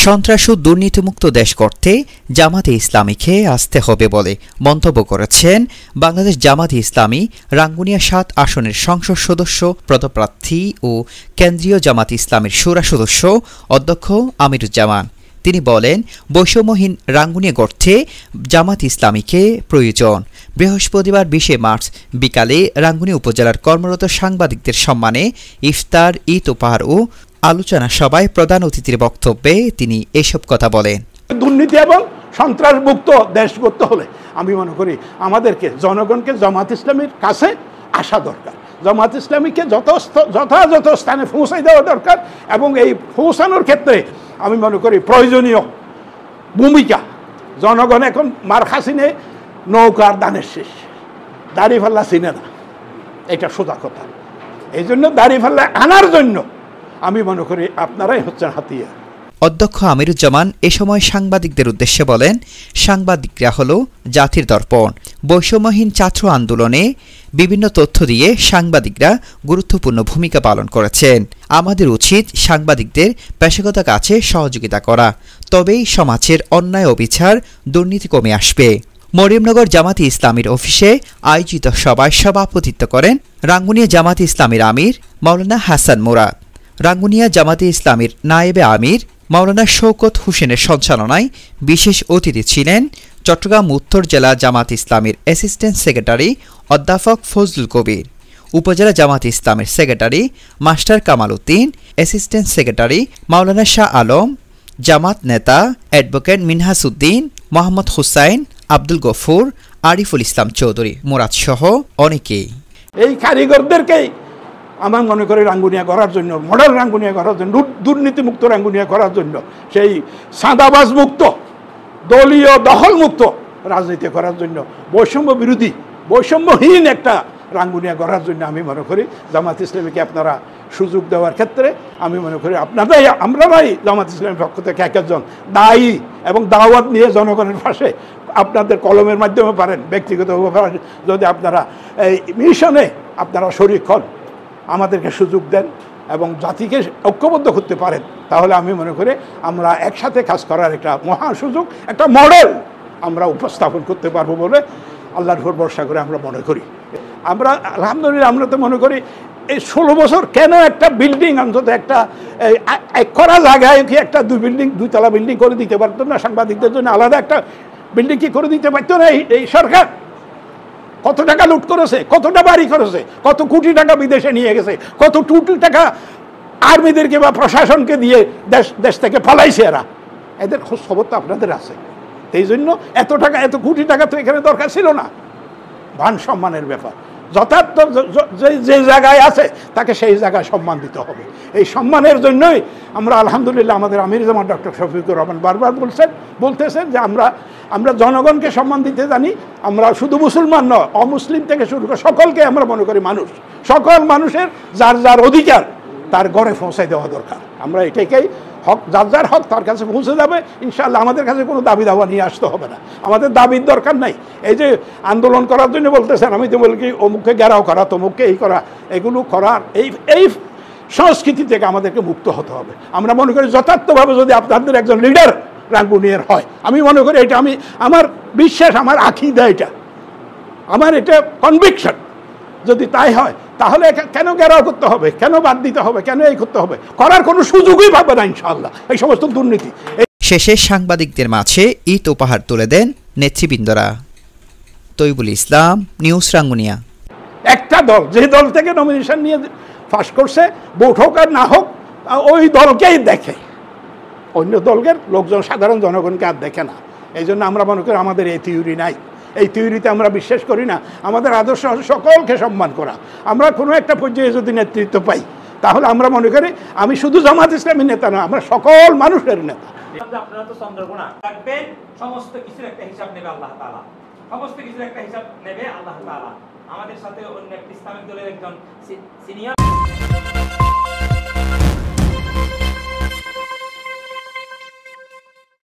সন্ত্রাস ও দুর্নীতিমুক্ত দেশ করতে জামাতে ইসলামীকে আসতে হবে বলে মন্তব্য করেছেন বাংলাদেশ জামাতে ইসলামী রাঙ্গুনিয়া ৭ আসনের সংসদ সদস্য পদপ্রার্থী ও কেন্দ্রীয় জামাতে ইসলামীর শুরা সদস্য অধ্যক্ষ আমিরুজ্জামান। তিনি বলেন, বৈষম্যহীন রাঙ্গুনিয়া গড়তে জামাত ইসলামীকে প্রয়োজন। বৃহস্পতিবার ২০ মার্চ বিকালে রাঙ্গুনিয়া উপজেলার কর্মরত সাংবাদিকদের সম্মানে ইফতার, ঈদ উপহার ও আলোচনা সভায় প্রধান অতিথির বক্তব্যে তিনি এসব কথা বলেন। দুর্নীতি এবং সন্ত্রাস মুক্ত দেশ করতে হলে আমি মনে করি আমাদেরকে জনগণকে জামাত ইসলামীর কাছে আসা দরকার। জামাত ইসলামীকে যথাযথ স্থানে পৌঁছাই দেওয়া দরকার এবং এই পৌঁছানোর ক্ষেত্রে আমি মনে করি প্রয়োজনীয় ভূমিকা। জনগণ এখন মার খাসিনে নৌকার দানের শেষ, দাড়িপাল্লা চিনে না, এটা সোজা কথা। এই জন্য দাড়িপাল্লা আনার জন্য আমি মনে করি আপনারাই হচ্ছেন হাতিয়ার। অধ্যক্ষ আমিরুজ্জামান এ সময় সাংবাদিকদের উদ্দেশ্যে বলেন, সাংবাদিকরা হলো জাতির দর্পণ। বৈষম্যহীন ছাত্র আন্দোলনে বিভিন্ন তথ্য দিয়ে সাংবাদিকরা গুরুত্বপূর্ণ ভূমিকা পালন করেছেন। আমাদের উচিত সাংবাদিকদের পেশাগত কাজে সহযোগিতা করা, তবেই সমাজের অন্যায় ও বিচার, দুর্নীতি কমে আসবে। মরিয়মনগর জামাতে ইসলামীর অফিসে আয়োজিত সভায় সভাপতিত্ব করেন রাঙ্গুনিয়া জামাতে ইসলামীর আমির মাওলানা হাসান মুরাদ। রাঙ্গুনিয়া জামাতে ইসলামীর নায়েবে আমির মাওলানা শওকত হোসেনের সঞ্চালনায় বিশেষ অতিথি ছিলেন চট্টগ্রাম উত্তর জেলা জামাত ইসলামীর অ্যাসিস্ট্যান্ট সেক্রেটারি অধ্যাপক ফজলুল কবির, উপজেলা জামাত ইসলামের secretary master Kamal Uddin, assistant secretary মাওলানা শাহ আলম, জামাত নেতা অ্যাডভোকেট মিনহাস উদ্দিন, মোহাম্মদ হুসাইন, আব্দুল গফুর, আরিফুল ইসলাম চৌধুরী, মুরাদ সহ অনেকেই। এই কারিগরদেরকেই আমার মনে করি রাঙ্গুনিয়া করার জন্য, মডেল রাঙ্গুনিয়া করার জন্য, দুর্নীতিমুক্ত রাঙ্গুনিয়া করার জন্য, সেই সাদাবাজ মুক্ত, দলীয় দখল মুক্ত রাজনীতি করার জন্য, বৈষম্য বিরোধী, বৈষম্যহীন একটা রাঙ্গুনিয়া করার জন্য আমি মনে করি জামাত ইসলামীকে আপনারা সুযোগ দেওয়ার ক্ষেত্রে আমি মনে করি আমরাই জামাত ইসলামের পক্ষ থেকে এক একজন দায়ী এবং দাওয়াত নিয়ে জনগণের পাশে আপনাদের কলমের মাধ্যমে পারেন, ব্যক্তিগতভাবে যদি আপনারা এই মিশনে আপনারা শরীক হন, আমাদেরকে সুযোগ দেন এবং জাতিকে ঐক্যবদ্ধ করতে পারেন, তাহলে আমি মনে করি আমরা একসাথে কাজ করার একটা মহা সুযোগ, একটা মডেল আমরা উপস্থাপন করতে পারবো বলে আল্লাহর উপর ভরসা করে আমরা মনে করি। আমরা আলহামদুলিল্লাহ আমরা তো মনে করি এই 16 বছর কেন একটা বিল্ডিং অন্তত একটা করা জায়গায় কি একটা দুইতলা বিল্ডিং করে দিতে পারতো না? সাংবাদিকদের জন্য আলাদা একটা বিল্ডিং কি করে দিতে পারতো না এই সরকার? কত টাকা লুট করেছে, কতটা বাড়ি করেছে, কত কোটি টাকা বিদেশে নিয়ে গেছে, কত কোটি টাকা আর্মিদেরকে বা প্রশাসনকে দিয়ে দেশ থেকে পালাইছে এরা। এদের খোঁজ খবর তো আপনাদের আছে। এই জন্য এত টাকা, এত কোটি টাকা তো এখানে দরকার ছিল না। মান সম্মানের ব্যাপার, যথার্থ যে জায়গায় আছে তাকে সেই জায়গায় সম্মান দিতে হবে। এই সম্মানের জন্যই আমরা আলহামদুলিল্লাহ আমাদের আমির জামাত ডক্টর শফিকুর রহমান বারবার বলতেছেন যে আমরা জনগণকে সম্মান দিতে জানি। আমরা শুধু মুসলমান নয়, অমুসলিম থেকে শুরু করে সকলকে আমরা মনে করি মানুষ। সকল মানুষের যার যার অধিকার তার ঘরে পৌঁছাই দেওয়া দরকার। আমরা এটাকেই হক, যার যার হক তার কাছে পৌঁছে যাবে ইনশাআল্লাহ। আমাদের কাছে কোনো দাবি দাওয়া নিয়ে আসতে হবে না, আমাদের দাবির দরকার নাই। এই যে আন্দোলন করার জন্য বলতেছেন, আমি তো বলি কি অমুককে ঘেরাও করা, তমুককে এই করা, এগুলো করার এই সংস্কৃতি থেকে আমাদেরকে মুক্ত হতে হবে। আমরা মনে করি যথার্থভাবে যদি আপনাদের একজন লিডার রাঙ্গুনিয়ার হয়, আমি মনে করি এটা আমার বিশ্বাস, আমার আকীদা, আমার এটা কনভিকশন, যদি তাই হয় তাহলে কেন ঘেরাও করতে হবে, কেন বাদ দিতে হবে, কেন এই করতে হবে? করার কোনো সুযোগই পাবে না ইনশাআল্লাহ এই সমস্ত দুর্নীতি। শেষে সাংবাদিকদের মাঝে ঈদ উপহার তুলে দেন নেতৃবৃন্দরা। তৈবুল ইসলাম, নিউজ রাঙ্গুনিয়া। একটা দল যে দল থেকে নমিনেশন নিয়ে পাস করছে, ভোট হোক আর না হোক, ওই দলকেই দেখে, অন্য দলের লোকজন সাধারণ জনগণকে আর দেখে না। এই জন্য আমরা মনে করি আমাদের এই থিওরি নাই, এই থিওরিতে আমরা বিশ্বাস করি না। আমাদের আদর্শ সকলকে সম্মান করা। আমরা কোনো একটা পর্যায়ে যদি নেতৃত্ব পাই তাহলে আমরা মনে করি আমি শুধু জামাত ইসলামী নেতা না, আমরা সকল মানুষের নেতা। আপনারা তো চন্দ্রকোনা থাকবেন, সমস্ত কিছুর একটা হিসাব নেবে আল্লাহ তাআলা, সমস্ত কিছুর একটা হিসাব নেবে আল্লাহ তাআলা। আমাদের সাথে অন্য একটি ইসলামিক দলের একজন সিনিয়র